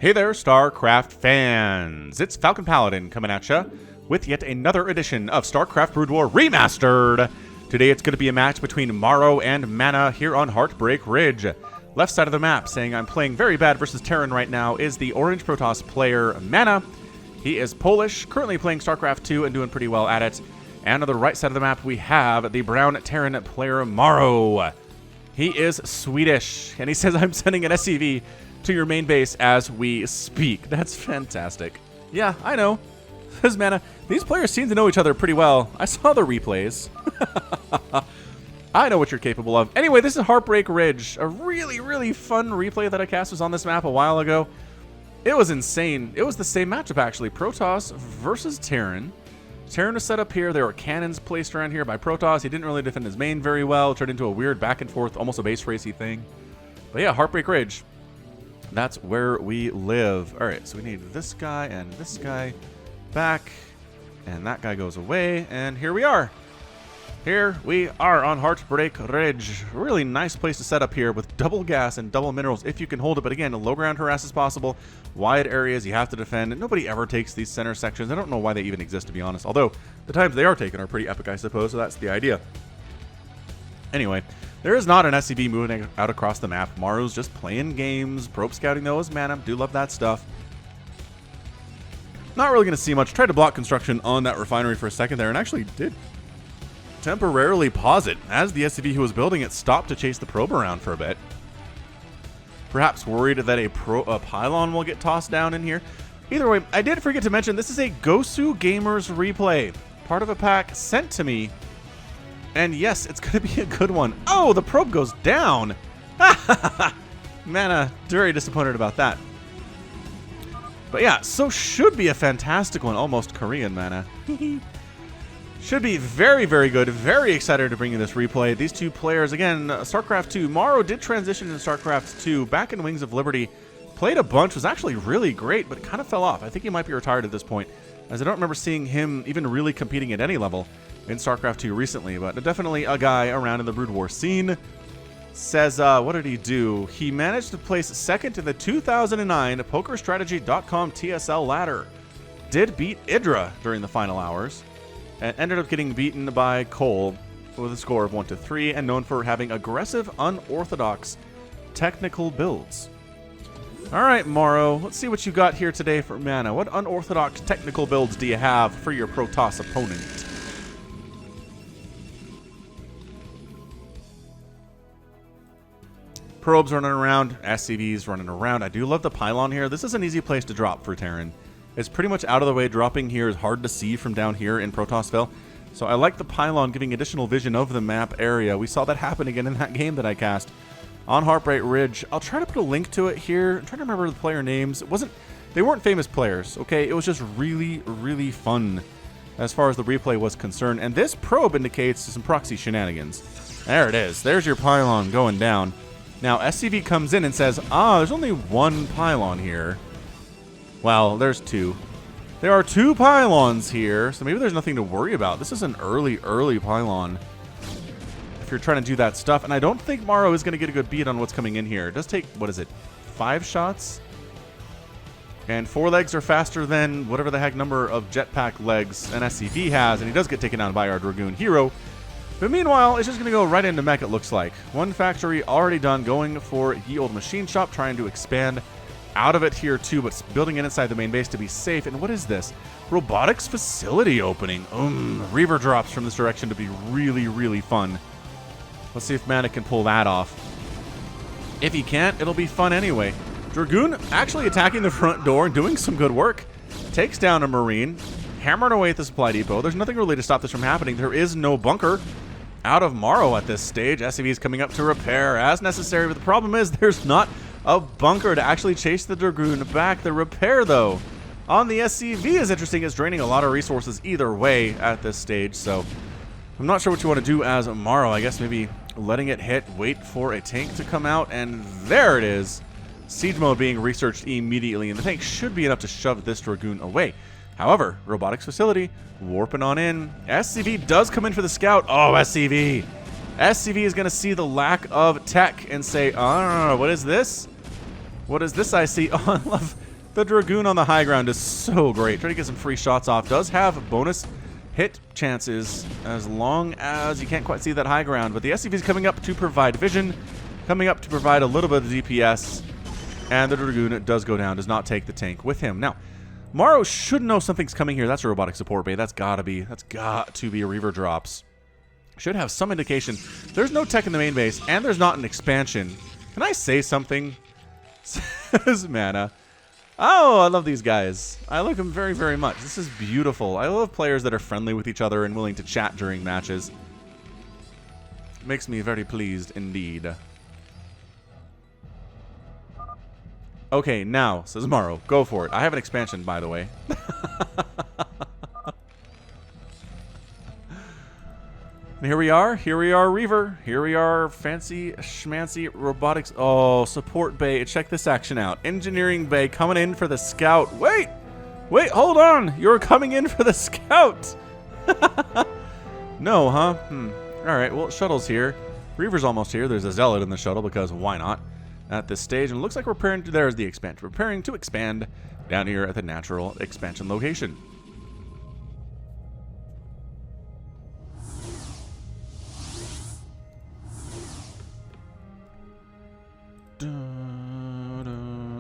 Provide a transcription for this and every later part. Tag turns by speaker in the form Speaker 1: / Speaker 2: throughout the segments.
Speaker 1: Hey there, StarCraft fans! It's Falcon Paladin coming at ya with yet another edition of StarCraft Brood War Remastered! Today it's going to be a match between Morrow and MaNa here on Heartbreak Ridge. Left side of the map, saying I'm playing very bad versus Terran right now, is the Orange Protoss player MaNa. He is Polish, currently playing StarCraft 2 and doing pretty well at it. And on the right side of the map we have the brown Terran player Morrow. He is Swedish, and he says I'm sending an SCV to your main base as we speak. That's fantastic. Yeah, I know. Says MaNa, these players seem to know each other pretty well. I saw the replays. I know what you're capable of. Anyway, this is Heartbreak Ridge. A really, really fun replay that I cast was on this map a while ago. It was insane. It was the same matchup, actually. Protoss versus Terran. Terran was set up here. There were cannons placed around here by Protoss. He didn't really defend his main very well. It turned into a weird back and forth, almost a base racy thing. But yeah, Heartbreak Ridge. That's where we live. All right, so we need this guy and this guy back. And that guy goes away. And here we are. Here we are on Heartbreak Ridge. Really nice place to set up here with double gas and double minerals if you can hold it. But again, low ground harass is possible. Wide areas you have to defend. Nobody ever takes these center sections. I don't know why they even exist, to be honest. Although the times they are taken are pretty epic, I suppose. So that's the idea. Anyway, there is not an SCV moving out across the map. Morrow's just playing games. Probe scouting though is MaNa. Do love that stuff. Not really going to see much. Tried to block construction on that refinery for a second there and actually did temporarily pause it as the SCV who was building it stopped to chase the probe around for a bit. Perhaps worried that a pylon will get tossed down in here. Either way, I did forget to mention this is a Gosu Gamers replay. Part of a pack sent to me. And yes, it's going to be a good one. Oh, the probe goes down. MaNa, very disappointed about that. But yeah, so should be a fantastic one. Almost Korean MaNa. Should be very, very good. Very excited to bring you this replay. These two players, again, StarCraft 2. Morrow did transition to StarCraft 2 back in Wings of Liberty. Played a bunch, was actually really great, but kind of fell off. I think he might be retired at this point, as I don't remember seeing him even really competing at any level in StarCraft 2 recently. But definitely a guy around in the Brood War scene. Says, what did he do? He managed to place second in the 2009 PokerStrategy.com TSL ladder. Did beat Idra during the final hours. And ended up getting beaten by Cole with a score of 1-3 and known for having aggressive, unorthodox technical builds. Alright, Morrow, let's see what you got here today for MaNa. What unorthodox technical builds do you have for your Protoss opponent? Probes running around, SCVs running around. I do love the pylon here. This is an easy place to drop for Terran. It's pretty much out of the way. Dropping here is hard to see from down here in Protossville. So I like the pylon giving additional vision of the map area. We saw that happen again in that game that I cast on Heartbreak Ridge. I'll try to put a link to it here. I'm trying to remember the player names. They weren't famous players, okay? It was just really, really fun as far as the replay was concerned. And this probe indicates some proxy shenanigans. There it is. There's your pylon going down. Now SCV comes in and says, there's only one pylon here. Well, there's two. There are two pylons here, so maybe there's nothing to worry about. This is an early pylon if you're trying to do that stuff. And I don't think Morrow is going to get a good beat on what's coming in here. It does take, what is it, 5 shots? And 4 legs are faster than whatever the heck number of jetpack legs an SCV has, and he does get taken down by our Dragoon hero. But meanwhile, it's just going to go right into mech, it looks like. One factory already done, going for Ye Old Machine Shop, trying to expand out of it here too, but building it inside the main base to be safe. And what is this? Robotics facility opening. Reaver drops from this direction to be really, really fun. Let's see if MaNa can pull that off. If he can't, it'll be fun anyway. Dragoon actually attacking the front door and doing some good work. Takes down a Marine, hammering away at the supply depot. There's nothing really to stop this from happening. There is no bunker out of Morrow at this stage. SCV is coming up to repair as necessary, but the problem is there's not a bunker to actually chase the Dragoon back. The repair, though, on the SCV is interesting. It's draining a lot of resources either way at this stage, so I'm not sure what you want to do as Morrow. I guess maybe letting it hit, wait for a tank to come out, and there it is. Siege mode being researched immediately, and the tank should be enough to shove this Dragoon away. However, robotics facility, warping on in. SCV does come in for the scout. Oh, SCV. SCV is going to see the lack of tech and say, oh, what is this? What is this I see? Oh, I love The Dragoon on the high ground is so great. Try to get some free shots off. Does have bonus hit chances as long as you can't quite see that high ground. But the SCV is coming up to provide vision, coming up to provide a little bit of DPS. And the Dragoon does go down, does not take the tank with him. Now, Morrow should know something's coming here. That's a robotic support bay. That's got to be a Reaver drops. Should have some indication. There's no tech in the main base, and there's not an expansion. Can I say something? Says MaNa. Oh, I love these guys. I like them very, very much. This is beautiful. I love players that are friendly with each other and willing to chat during matches. Makes me very pleased indeed. Okay, now, says Morrow, go for it. I have an expansion, by the way. And here we are, Reaver. Here we are, fancy schmancy robotics. Oh, support bay. Check this action out. Engineering bay coming in for the scout. Wait, hold on. You're coming in for the scout. No, huh? All right, well, shuttle's here. Reaver's almost here. There's a zealot in the shuttle because why not? At this stage, and it looks like we're preparing to, there's the expansion. We're preparing to expand down here at the natural expansion location.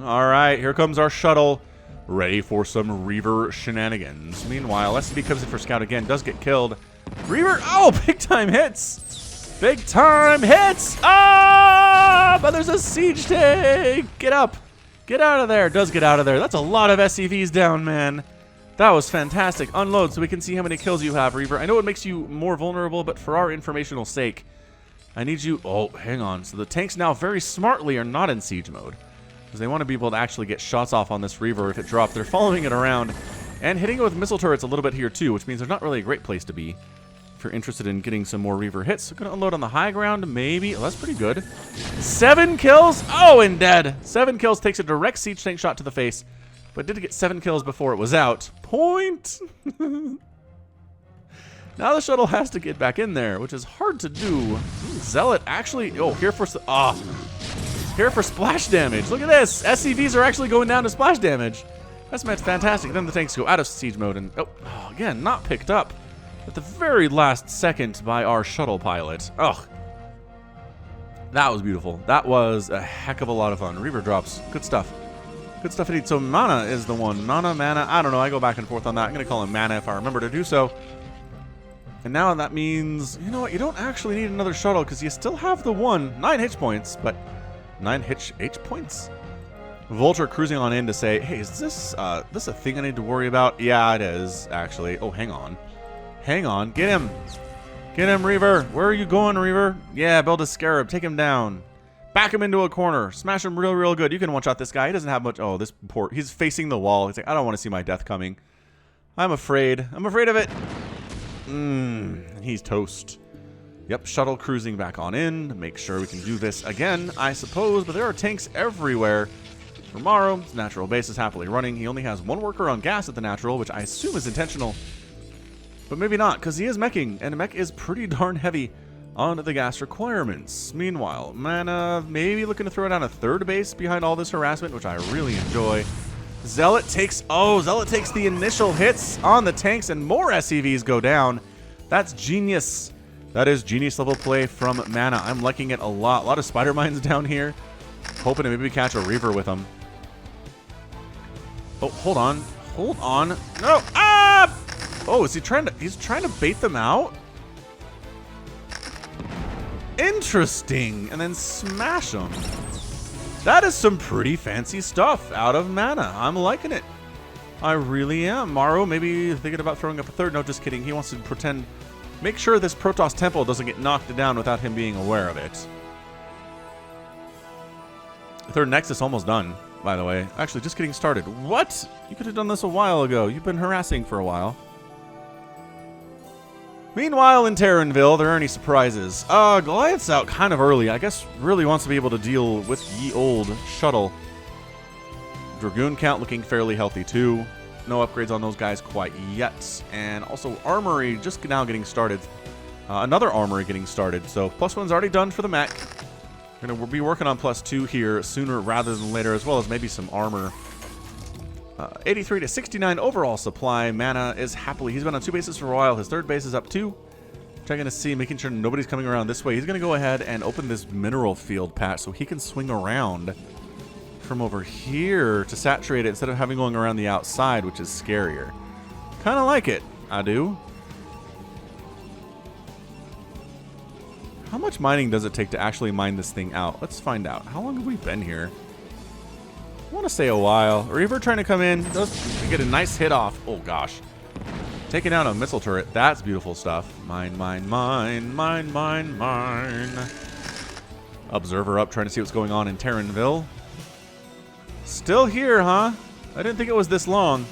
Speaker 1: All right, here comes our shuttle, ready for some Reaver shenanigans. Meanwhile, SCV comes in for scout again, does get killed. Reaver, oh, big time hits. Big time hits. Ah, but there's a siege tank. Get up. Get out of there. Does get out of there. That's a lot of SCVs down, man. That was fantastic. Unload so we can see how many kills you have, Reaver. I know it makes you more vulnerable, but for our informational sake, I need you... Oh, hang on. So the tanks now very smartly are not in siege mode, because they want to be able to actually get shots off on this Reaver if it drops. They're following it around and hitting it with missile turrets a little bit here too, which means there's not really a great place to be if you're interested in getting some more Reaver hits. So going to unload on the high ground, maybe. Oh, that's pretty good. 7 kills. Oh, and dead. 7 kills, takes a direct siege tank shot to the face, but did get 7 kills before it was out. Point. Now the shuttle has to get back in there, which is hard to do. Zealot actually... Oh, here for splash damage. Look at this. SCVs are actually going down to splash damage. That's fantastic. Then the tanks go out of siege mode and... Oh, again, not picked up at the very last second by our shuttle pilot. Oh, that was beautiful. That was a heck of a lot of fun. Reaver drops. Good stuff. Good stuff indeed. So MaNa is the one. MaNa. I don't know. I go back and forth on that. I'm going to call him MaNa if I remember to do so. And now that means, you know what, you don't actually need another shuttle because you still have the 9 hitch points, but 9 hitch points? Vulture cruising on in to say, hey, is this a thing I need to worry about? Yeah, it is, actually. Oh, hang on. Hang on. Get him. Get him, Reaver. Where are you going, Reaver? Yeah, build a scarab. Take him down. Back him into a corner. Smash him real, real good. You can one-shot this guy. He doesn't have much. Oh, this poor... He's facing the wall. He's like, I don't want to see my death coming. I'm afraid. I'm afraid of it. He's toast. Yep, shuttle cruising back on in. Make sure we can do this again, I suppose. But there are tanks everywhere. For Morrow, his natural base is happily running. He only has 1 worker on gas at the natural, which I assume is intentional. But maybe not, because he is meching, and mech is pretty darn heavy on the gas requirements. Meanwhile, MaNa maybe looking to throw down a 3rd base behind all this harassment, which I really enjoy. Zealot takes the initial hits on the tanks, and more SCVs go down. That's genius. That is genius level play from MaNa. I'm liking it a lot. A lot of spider mines down here. Hoping to maybe catch a Reaver with them. Oh, hold on. Hold on. No. Ah! Oh, is he trying to... He's trying to bait them out? Interesting. And then smash them. That is some pretty fancy stuff out of MaNa. I'm liking it. I really am. Morrow maybe thinking about throwing up a 3rd. No, just kidding. He wants to pretend... Make sure this Protoss temple doesn't get knocked down without him being aware of it. The 3rd Nexus almost done, by the way. Actually, just getting started. What? You could have done this a while ago. You've been harassing for a while. Meanwhile, in Terranville, there are any surprises. Goliath's out kind of early. I guess really wants to be able to deal with ye old shuttle. Dragoon count looking fairly healthy too. No upgrades on those guys quite yet. And also Armory just now getting started. Another Armory getting started. So +1's already done for the mech. We'll be working on +2 here sooner rather than later, as well as maybe some armor 83 to 69 overall supply. MaNa is happily, he's been on 2 bases for a while. His 3rd base is up 2. Checking to see, making sure nobody's coming around this way. He's going to go ahead and open this mineral field patch so he can swing around from over here to saturate it instead of having going around the outside, which is scarier. Kind of like it. I do. How much mining does it take to actually mine this thing out? Let's find out. How long have we been here? I want to say a while. Reaver trying to come in. Does get a nice hit off. Oh, gosh. Taking out a missile turret. That's beautiful stuff. Mine, mine, mine, mine, mine, mine. Observer up, trying to see what's going on in Terranville. Still here, huh? I didn't think it was this long.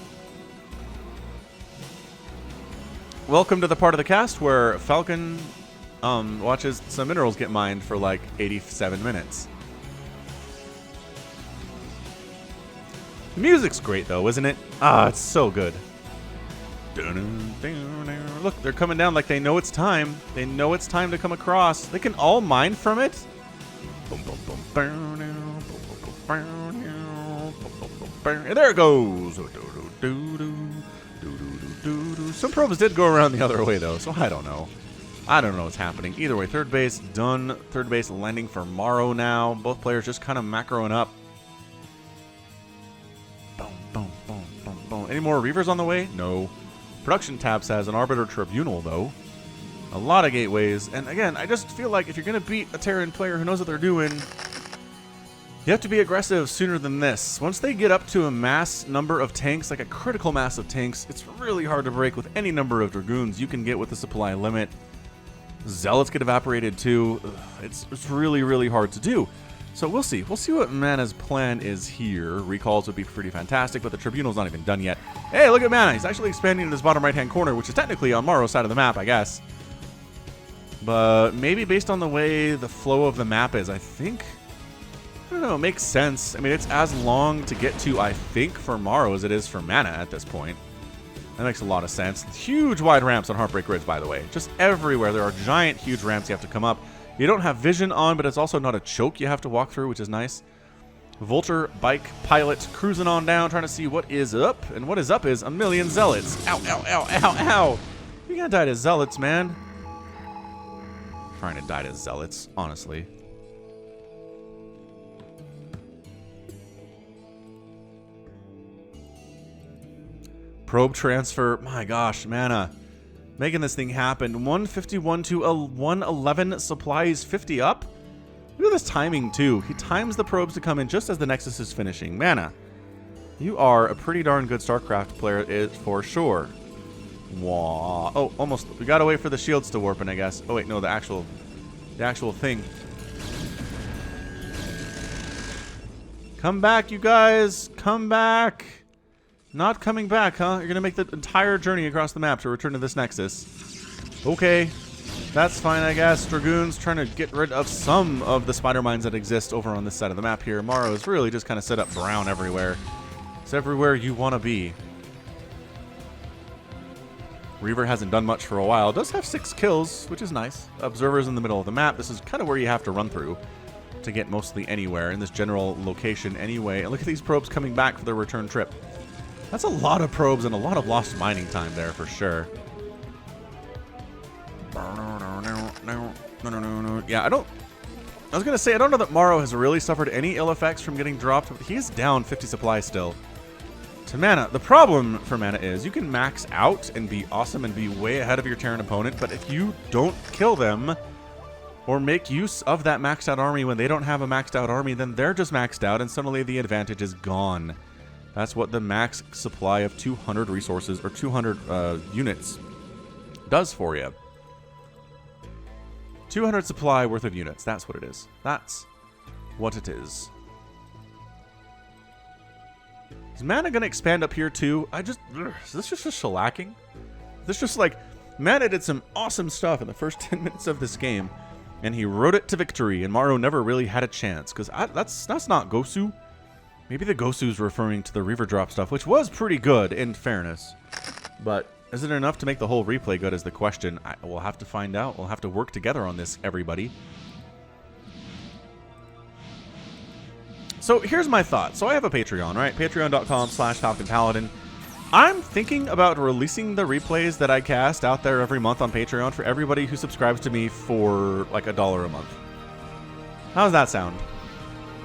Speaker 1: Welcome to the part of the cast where Falcon watches some minerals get mined for like 87 minutes. The music's great though, isn't it? Ah, it's so good. Look, they're coming down like they know it's time. They know it's time to come across. They can all mine from it. And there it goes. Some probes did go around the other way though, so I don't know. I don't know what's happening. Either way, 3rd base done. 3rd base landing for Morrow now. Both players just kind of macroing up. Boom, boom, boom, boom, boom. Any more Reavers on the way? No. Production tabs has an Arbiter Tribunal, though. A lot of gateways. And again, I just feel like if you're going to beat a Terran player who knows what they're doing, you have to be aggressive sooner than this. Once they get up to a mass number of tanks, like a critical mass of tanks, it's really hard to break with any number of Dragoons you can get with the supply limit. Zealots get evaporated too. Ugh, it's really, really hard to do. So we'll see. We'll see what MaNa's plan is here. Recalls would be pretty fantastic, but the Tribunal's not even done yet. Hey, look at MaNa. He's actually expanding in his bottom right-hand corner, which is technically on Morrow's side of the map, I guess. But maybe based on the way the flow of the map is, I think... I don't know, it makes sense. I mean, it's as long to get to, I think, for Morrow as it is for MaNa at this point. That makes a lot of sense. Huge wide ramps on Heartbreak Ridge, by the way. Just everywhere. There are giant, huge ramps you have to come up. You don't have vision on, but it's also not a choke you have to walk through, which is nice. Vulture, bike, pilot, cruising on down, trying to see what is up. And what is up is a million zealots. Ow, ow, ow, ow, ow. You gotta die to zealots, man. Trying to die to zealots, honestly. Probe transfer. My gosh, MaNa. Making this thing happen. 151 to a 111 supplies 50 up. Look at this timing, too. He times the probes to come in just as the Nexus is finishing. MaNa, you are a pretty darn good StarCraft player, for sure. Wah. Oh, almost. We gotta wait for the shields to warp in, I guess. Oh, wait, no, the actual thing. Come back, you guys. Come back. Not coming back, huh? You're going to make the entire journey across the map to return to this Nexus. Okay. That's fine, I guess. Dragoons trying to get rid of some of the spider mines that exist over on this side of the map here. Morrow is really just kind of set up brown everywhere. It's everywhere you want to be. Reaver hasn't done much for a while. Does have 6 kills, which is nice. Observers in the middle of the map. This is kind of where you have to run through to get mostly anywhere in this general location anyway. And look at these probes coming back for their return trip. That's a lot of probes and a lot of lost mining time there for sure. Yeah, I was going to say, I don't know that Morrow has really suffered any ill effects from getting dropped, but he's down 50 supply still. To MaNa, the problem for MaNa is you can max out and be awesome and be way ahead of your Terran opponent, but if you don't kill them or make use of that maxed out army when they don't have a maxed out army, then they're just maxed out and suddenly the advantage is gone. That's what the max supply of 200 resources or 200 units does for you. 200 supply worth of units. That's what it is. That's what it is. Is MaNa going to expand up here too? Is this just shellacking? Is this just like... MaNa did some awesome stuff in the first 10 minutes of this game, and he rode it to victory, and Morrow never really had a chance, because that's not Gosu. Maybe the Gosu's referring to the Reaver drop stuff, which was pretty good, in fairness. But is it enough to make the whole replay good is the question. We'll have to find out. We'll have to work together on this, everybody. So here's my thought. So I have a Patreon, right? Patreon.com/FalconPaladin. I'm thinking about releasing the replays that I cast out there every month on Patreon for everybody who subscribes to me for like $1 a month. How's that sound?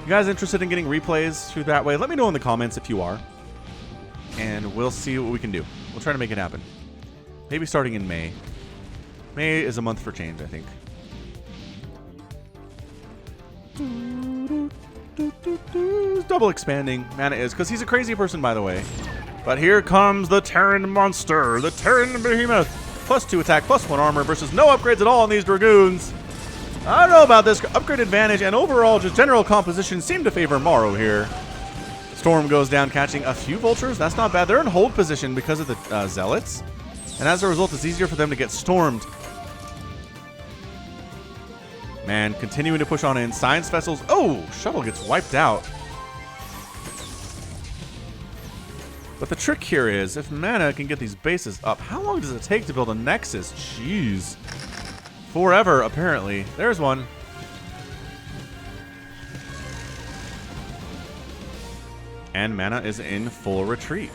Speaker 1: You guys interested in getting replays through that way? Let me know in the comments if you are. And we'll see what we can do. We'll try to make it happen. Maybe starting in May. May is a month for change, I think. Double expanding. MaNa is, because he's a crazy person, by the way. But here comes the Terran monster, the Terran behemoth. +2 attack, +1 armor versus no upgrades at all on these Dragoons. I don't know about this. Upgrade advantage and overall just general composition seem to favor Morrow here. Storm goes down, catching a few vultures. That's not bad. They're in hold position because of the zealots. And as a result, it's easier for them to get stormed. Man, continuing to push on in. Science vessels. Oh, shuttle gets wiped out. But the trick here is, if MaNa can get these bases up, how long does it take to build a Nexus? Jeez. Forever, apparently. There's one. And MaNa is in full retreat.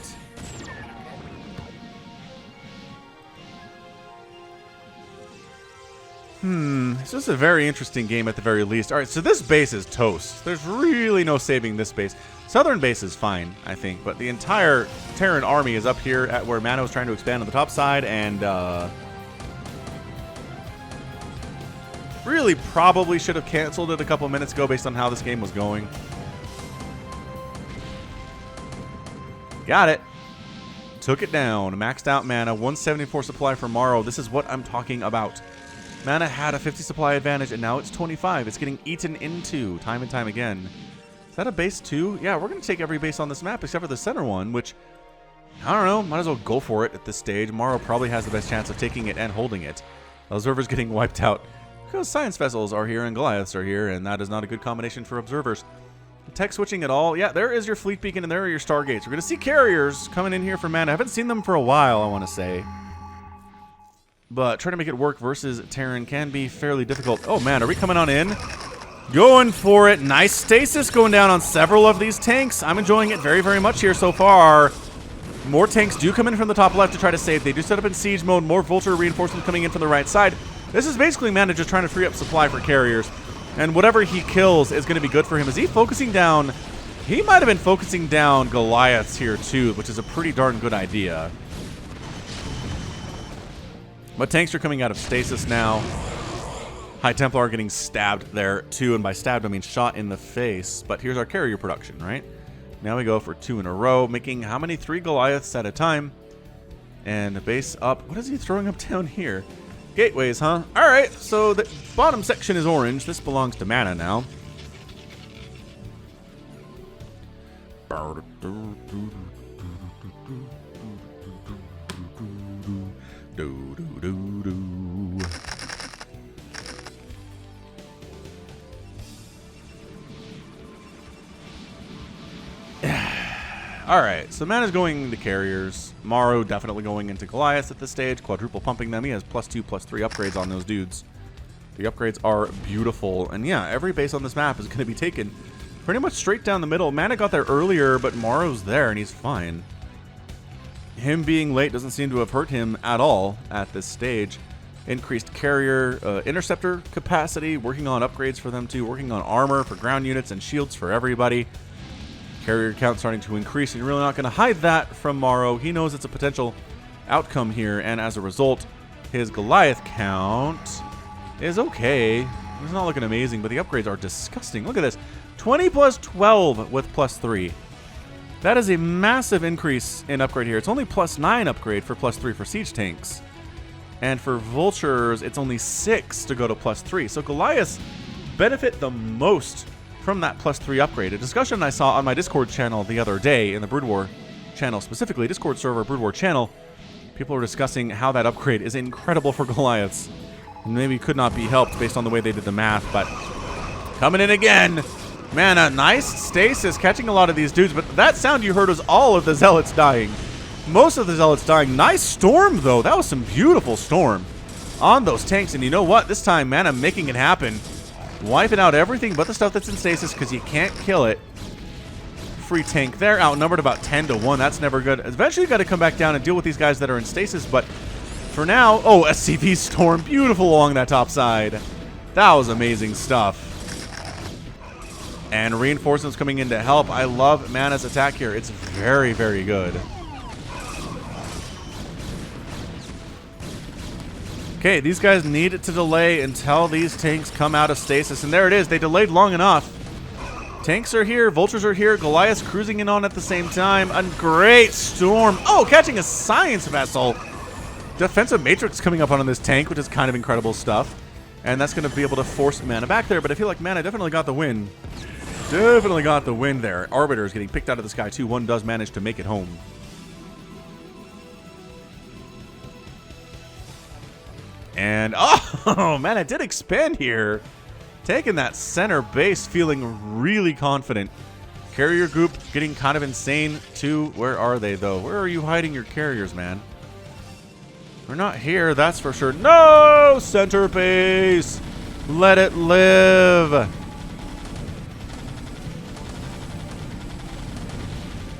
Speaker 1: It's just a very interesting game at the very least. Alright, so this base is toast. There's really no saving this base. Southern base is fine, I think, but the entire Terran army is up here at where MaNa was trying to expand on the top side, and really probably should have canceled it a couple minutes ago based on how this game was going. Got it. Took it down. Maxed out MaNa. 174 supply for Morrow. This is what I'm talking about. MaNa had a 50 supply advantage, and now it's 25. It's getting eaten into time and time again. Is that a base too? Yeah, we're going to take every base on this map except for the center one, which, I don't know, might as well go for it at this stage. Morrow probably has the best chance of taking it and holding it. Observers getting wiped out because science vessels are here and Goliaths are here, and that is not a good combination for observers. Tech switching at all. Yeah, there is your fleet beacon, and there are your stargates. We're going to see carriers coming in here for MaNa. I haven't seen them for a while, I want to say. But trying to make it work versus Terran can be fairly difficult. Oh, man, are we coming on in? Going for it. Nice stasis going down on several of these tanks. I'm enjoying it very, very much here so far. More tanks do come in from the top left to try to save. They do set up in siege mode. More vulture reinforcements coming in from the right side. This is basically MaNa just trying to free up supply for carriers. And whatever he kills is going to be good for him. Is he focusing down? He might have been focusing down Goliaths here too, which is a pretty darn good idea. But tanks are coming out of stasis now. High Templar getting stabbed there too, and by stabbed I mean shot in the face. But here's our carrier production, right? Now we go for 2 in a row, making how many? 3 Goliaths at a time. And base up. What is he throwing up down here? Gateways, huh? Alright, so the bottom section is orange. This belongs to MaNa now. Alright, so MaNa's going into carriers. Morrow definitely going into Goliath at this stage. Quadruple pumping them. He has +2, +3 upgrades on those dudes. The upgrades are beautiful. And yeah, every base on this map is going to be taken pretty much straight down the middle. MaNa got there earlier, but Morrow's there and he's fine. Him being late doesn't seem to have hurt him at all at this stage. Increased carrier interceptor capacity, working on upgrades for them too, working on armor for ground units and shields for everybody. Carrier count starting to increase, and you're really not going to hide that from Morrow. He knows it's a potential outcome here, and as a result, his Goliath count is okay. It's not looking amazing, but the upgrades are disgusting. Look at this. 20 plus 12 with +3. That is a massive increase in upgrade here. It's only +9 upgrade for +3 for siege tanks. And for vultures, it's only 6 to go to +3. So Goliaths benefit the most from that +3 upgrade. A discussion I saw on my Discord channel the other day, in the Brood War channel specifically, Discord server Brood War channel, people were discussing how that upgrade is incredible for Goliaths. And maybe could not be helped based on the way they did the math, but coming in again. MaNa, nice stasis, catching a lot of these dudes, but that sound you heard was all of the Zealots dying. Most of the Zealots dying. Nice storm, though. That was some beautiful storm on those tanks, and you know what? This time, MaNa making it happen. Wiping out everything but the stuff that's in stasis because you can't kill it. free tank there. Outnumbered about 10-1. That's never good. Eventually, got to come back down and deal with these guys that are in stasis. But for now, oh, SCV Storm. Beautiful along that top side. That was amazing stuff. And reinforcements coming in to help. I love MaNa's attack here. It's very, very good. Okay, these guys need to delay until these tanks come out of stasis. And there it is. They delayed long enough. Tanks are here. Vultures are here. Goliath's cruising in on at the same time. A great storm. Oh, catching a science vessel. Defensive matrix coming up on this tank, which is kind of incredible stuff. And that's going to be able to force MaNa back there. But I feel like MaNa definitely got the win. Definitely got the win there. Arbiter is getting picked out of the sky too. One does manage to make it home. And, oh, man, it did expand here. Taking that center base, feeling really confident. Carrier group getting kind of insane, too. Where are they, though? Where are you hiding your carriers, man? We're not here, that's for sure. No! Center base! Let it live!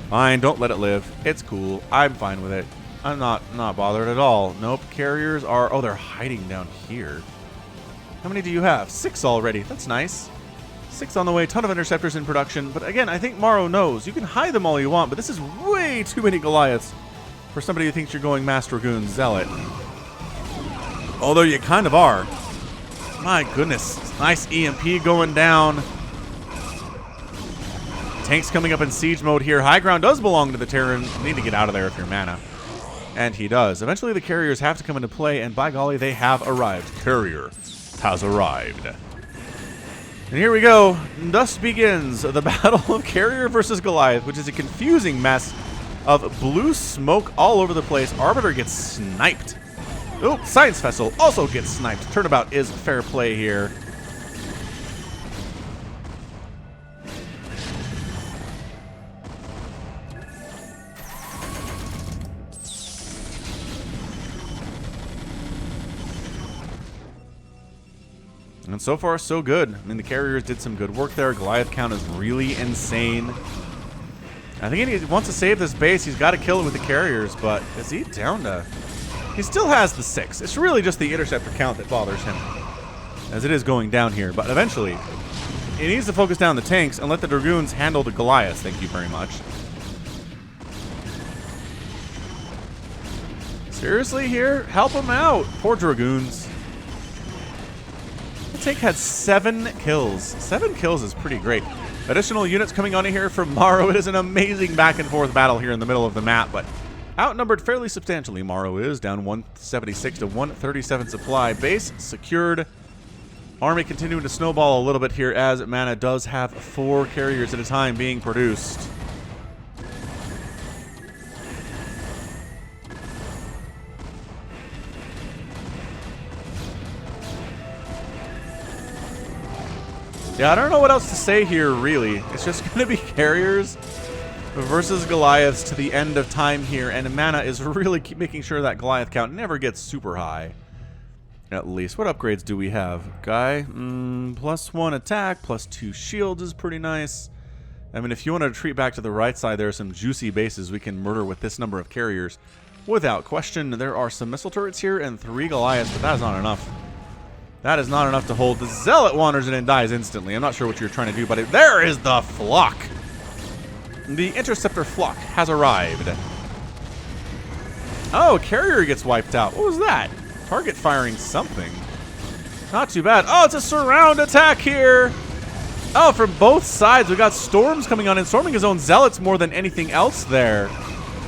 Speaker 1: Fine, don't let it live. It's cool. I'm fine with it. I'm not bothered at all. Nope, carriers are... Oh, they're hiding down here. How many do you have? 6 already. That's nice. 6 on the way. Ton of interceptors in production. But again, I think Morrow knows. You can hide them all you want, but this is way too many Goliaths for somebody who thinks you're going Mass Dragoon Zealot. Although you kind of are. My goodness. Nice EMP going down. Tanks coming up in siege mode here. High ground does belong to the Terran. You need to get out of there if you're MaNa. And he does. Eventually the carriers have to come into play, and by golly, they have arrived. Carrier has arrived. And here we go. Thus begins the battle of Carrier versus Goliath, which is a confusing mess of blue smoke all over the place. Arbiter gets sniped. Oh, Science Vessel also gets sniped. Turnabout is fair play here. And so far, so good. I mean, the carriers did some good work there. Goliath count is really insane. I think he wants to save this base. He's got to kill it with the carriers, but is he down to... He still has the 6. It's really just the interceptor count that bothers him, as it is going down here. But eventually, he needs to focus down the tanks and let the Dragoons handle the Goliaths. Thank you very much. Seriously here? Help him out. Poor Dragoons. The tank had 7 kills. 7 kills is pretty great. Additional units coming on in here from Morrow. It is an amazing back and forth battle here in the middle of the map, but outnumbered fairly substantially. Morrow is down 176 to 137 supply. Base secured. Army continuing to snowball a little bit here as MaNa does have 4 carriers at a time being produced. Yeah, I don't know what else to say here, really. It's just going to be carriers versus Goliaths to the end of time here, and MaNa is really making sure that Goliath count never gets super high. At least. What upgrades do we have? Guy, +1 attack, +2 shields is pretty nice. I mean, if you want to retreat back to the right side, there are some juicy bases we can murder with this number of carriers. Without question, there are some missile turrets here and 3 Goliaths, but that is not enough. That is not enough to hold. The Zealot wanders in and dies instantly. I'm not sure what you're trying to do, but there is the flock. The Interceptor flock has arrived. Oh, carrier gets wiped out. What was that? Target firing something. Not too bad. Oh, it's a surround attack here. Oh, from both sides. We got storms coming on and storming his own Zealots more than anything else there.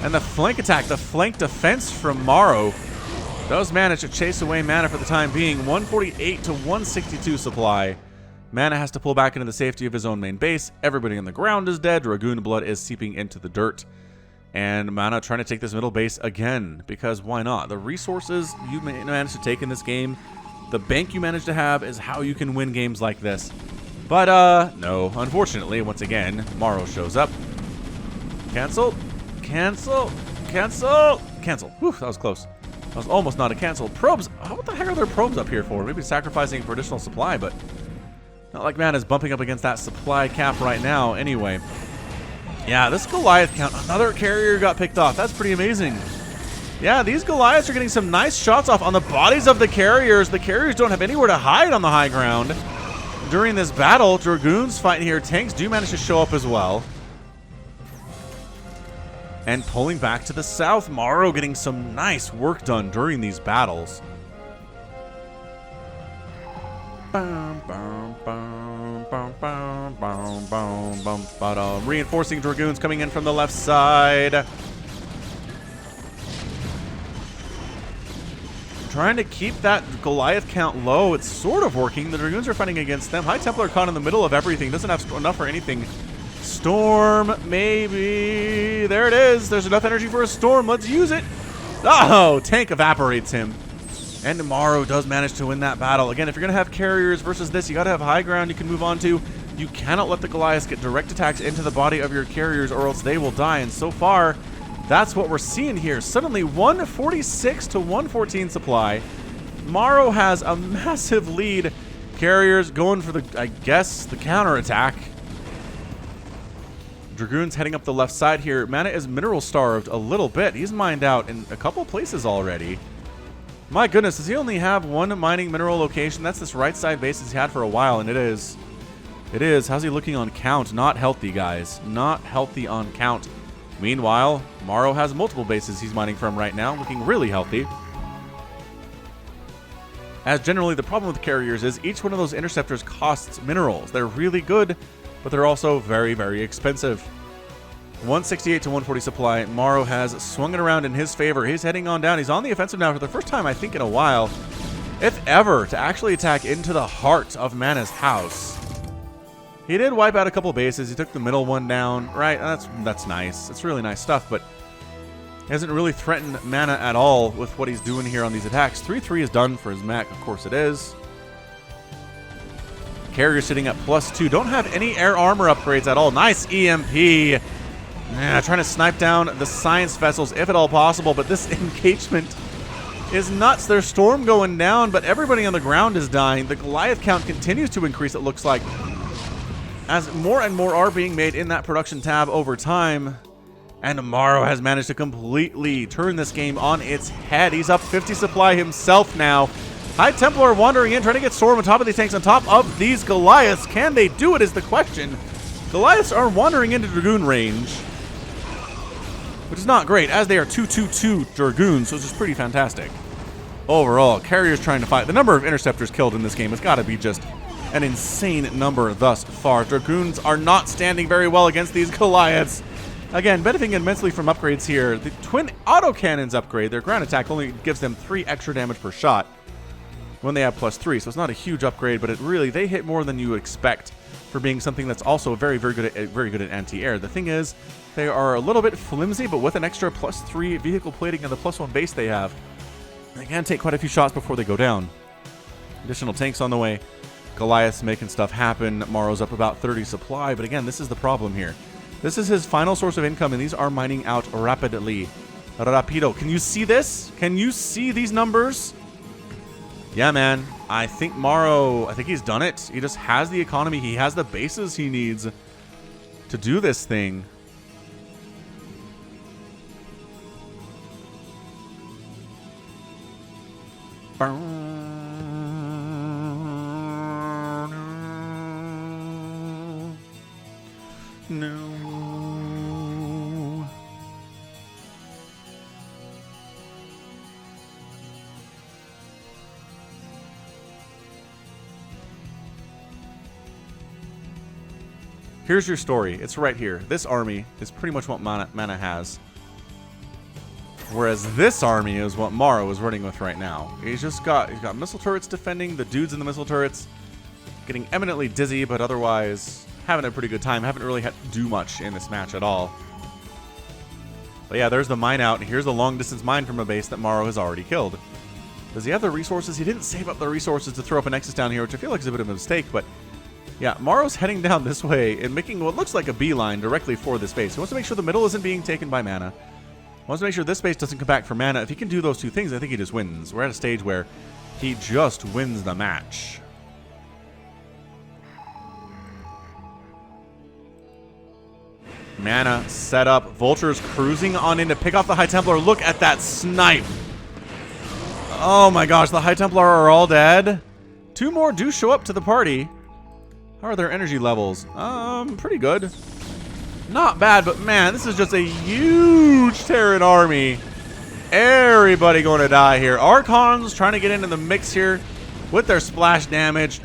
Speaker 1: And the flank attack, the flank defense from Morrow does manage to chase away MaNa for the time being. 148 to 162 supply. MaNa has to pull back into the safety of his own main base. Everybody on the ground is dead. Dragoon blood is seeping into the dirt. And MaNa trying to take this middle base again, because why not? The resources you manage to take in this game, the bank you manage to have, is how you can win games like this. But, no. Unfortunately, once again, Morrow shows up. Cancel. Cancel. Cancel. Cancel. Whew, that was close. That was almost not a cancel. Probes. What the heck are there probes up here for? Maybe sacrificing for additional supply, but not like MaNa's bumping up against that supply cap right now. Anyway, Yeah, this Goliath count, another carrier got picked off. That's pretty amazing. Yeah, these Goliaths are getting some nice shots off on the bodies of the carriers. The carriers don't have anywhere to hide on the high ground. During this battle, Dragoons fighting here. Tanks do manage to show up as well. And pulling back to the south, Morrow getting some nice work done during these battles. Reinforcing Dragoons coming in from the left side. Trying to keep that Goliath count low. It's sort of working. The Dragoons are fighting against them. High Templar caught in the middle of everything. Doesn't have enough for anything. Storm, maybe. There it is. There's enough energy for a storm. Let's use it. Oh, tank evaporates him. And Morrow does manage to win that battle. Again, if you're going to have carriers versus this, you got to have high ground you can move on to. You cannot let the Goliaths get direct attacks into the body of your carriers or else they will die. And so far, that's what we're seeing here. Suddenly, 146 to 114 supply. Morrow has a massive lead. Carriers going for the, I guess, the counterattack. Dragoons heading up the left side here. MaNa is mineral starved a little bit. He's mined out in a couple places already. My goodness, does he only have one mining mineral location? That's this right side base he's had for a while, and it is. It is. How's he looking on count? Not healthy, guys. Not healthy on count. Meanwhile, Morrow has multiple bases he's mining from right now, looking really healthy. As generally, the problem with carriers is each one of those interceptors costs minerals. They're really good, but they're also very, very expensive. 168 to 140 supply. Morrow has swung it around in his favor. He's heading on down. He's on the offensive now for the first time, I think, in a while, if ever, to actually attack into the heart of MaNa's house. He did wipe out a couple bases. He took the middle one down. Right, that's nice. It's really nice stuff, but he hasn't really threatened MaNa at all with what he's doing here on these attacks. 3-3 is done for his mech. Of course it is. Carrier sitting at +2. Don't have any air armor upgrades at all. Nice EMP. Yeah, trying to snipe down the science vessels if at all possible, but this engagement is nuts. There's storm going down, but everybody on the ground is dying. The Goliath count continues to increase, it looks like, as more and more are being made in that production tab over time. And Morrow has managed to completely turn this game on its head. He's up 50 supply himself now. High Templar wandering in, trying to get Storm on top of these tanks, on top of these Goliaths. Can they do it is the question. Goliaths are wandering into Dragoon range, which is not great, as they are 2-2-2 Dragoons, which is pretty fantastic. Overall, carriers trying to fight. The number of interceptors killed in this game has got to be just an insane number thus far. Dragoons are not standing very well against these Goliaths. Again, benefiting immensely from upgrades here. The twin autocannons upgrade. Their ground attack only gives them 3 extra damage per shot when they have +3, so it's not a huge upgrade, but it really, they hit more than you would expect for being something that's also very good at anti-air. The thing is, they are a little bit flimsy, but with an extra +3 vehicle plating and the +1 base they have, they can take quite a few shots before they go down. Additional tanks on the way. Goliath's making stuff happen. Morrow's up about 30 supply, but again, this is the problem here. This is his final source of income, and these are mining out rapidly. Rapido. Can you see this? Can you see these numbers? Yeah, man. I think Morrow, I think he's done it. He just has the economy. He has the bases he needs to do this thing. No. Here's your story. It's right here. This army is pretty much what MaNa has. Whereas this army is what Morrow is running with right now. He's got missile turrets defending, the dudes in the missile turrets getting eminently dizzy, but otherwise having a pretty good time. Haven't really had to do much in this match at all. But yeah, there's the mine out. Here's the long distance mine from a base that Morrow has already killed. Does he have the resources? He didn't save up the resources to throw up a Nexus down here, which I feel like is a bit of a mistake, but yeah, Morrow's heading down this way and making what looks like a beeline directly for this base. He wants to make sure the middle isn't being taken by MaNa. Wants to make sure this base doesn't come back for MaNa. If he can do those two things, I think he just wins. We're at a stage where he just wins the match. MaNa set up. Vultures cruising on in to pick off the High Templar. Look at that snipe. Oh my gosh, the High Templar are all dead. 2 more do show up to the party. How are their energy levels? Pretty good. Not bad, but man, this is just a huge Terran army. Everybody going to die here. Archons trying to get into the mix here with their splash damage.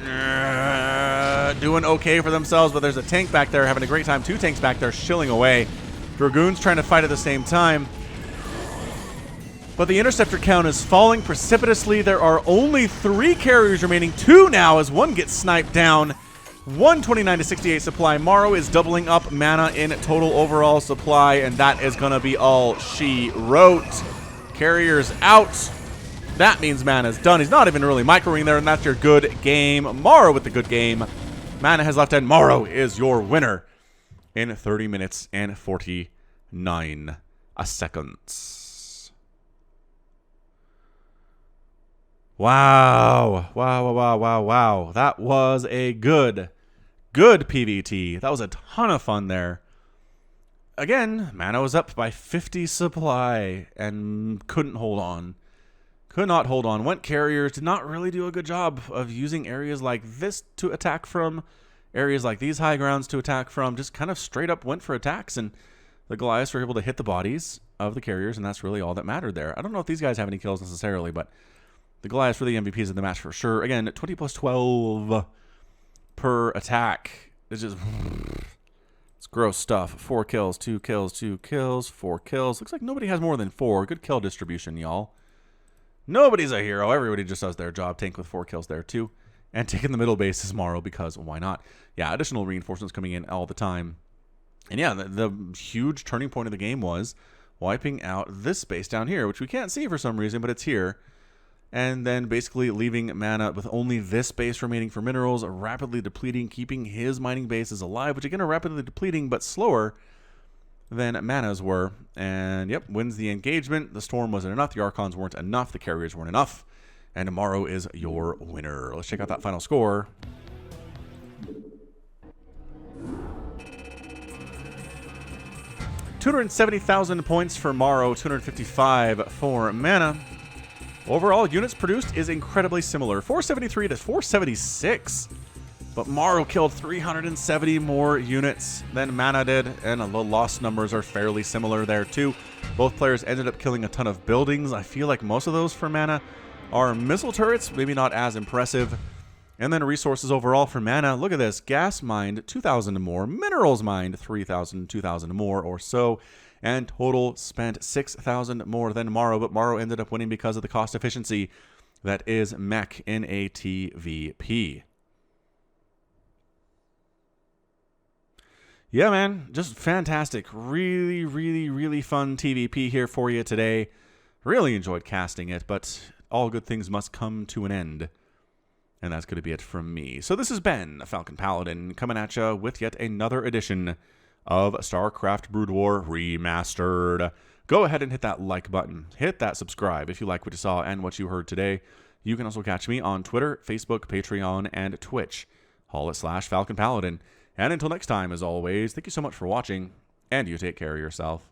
Speaker 1: Doing okay for themselves, but there's a tank back there having a great time. 2 tanks back there shilling away. Dragoons trying to fight at the same time. But the interceptor count is falling precipitously. There are only 3 carriers remaining. 2 now as 1 gets sniped down. 129 to 68 supply. Morrow is doubling up MaNa in total overall supply, and that is going to be all she wrote. Carriers out. That means MaNa's done. He's not even really microing there, and that's your good game. Morrow with the good game. MaNa has left, and Morrow is your winner in 30 minutes and 49 seconds. Wow. Wow. That was a good PvT. That was a ton of fun there. Again, MaNa was up by 50 supply and couldn't hold on. Could not hold on. Went carriers. Did not really do a good job of using areas like this to attack from. Areas like these high grounds to attack from. Just kind of straight up went for attacks. And the Goliaths were able to hit the bodies of the carriers. And that's really all that mattered there. I don't know if these guys have any kills necessarily. But the Goliaths were the MVPs of the match for sure. Again, 20 plus 12 per attack. It's just... It's gross stuff. 4 kills, 2 kills, 2 kills, 4 kills. Looks like nobody has more than 4. Good kill distribution, y'all. Nobody's a hero. Everybody just does their job. Tank with 4 kills there, too. And taking the middle base is Morrow, because why not? Yeah, additional reinforcements coming in all the time. And yeah, the huge turning point of the game was wiping out this base down here, which we can't see for some reason, but it's here. And then basically leaving MaNa with only this base remaining for minerals, rapidly depleting, keeping his mining bases alive, which again are rapidly depleting, but slower than MaNa's were. And yep, wins the engagement. The storm wasn't enough. The Archons weren't enough. The carriers weren't enough. And Morrow is your winner. Let's check out that final score. $270,000 points for Morrow, 255 for MaNa. Overall, units produced is incredibly similar. 473 to 476. But Morrow killed 370 more units than MaNa did, and the lost numbers are fairly similar there too. Both players ended up killing a ton of buildings. I feel like most of those for MaNa are missile turrets, maybe not as impressive. And then resources overall for MaNa, look at this. Gas mined 2,000 more, minerals mined 3,000, 2,000 more or so. And total spent 6,000 more than Morrow, but Morrow ended up winning because of the cost efficiency that is mech in a TVP. Yeah, man, just fantastic. Really fun TVP here for you today. Really enjoyed casting it, but all good things must come to an end. And that's going to be it from me. So this has been Falcon Paladin coming at you with yet another edition of StarCraft Brood War Remastered. Go ahead and hit that like button. Hit that subscribe if you like what you saw and what you heard today. You can also catch me on Twitter, Facebook, Patreon, and Twitch. /Falcon Paladin. And until next time, as always, thank you so much for watching, and you take care of yourself.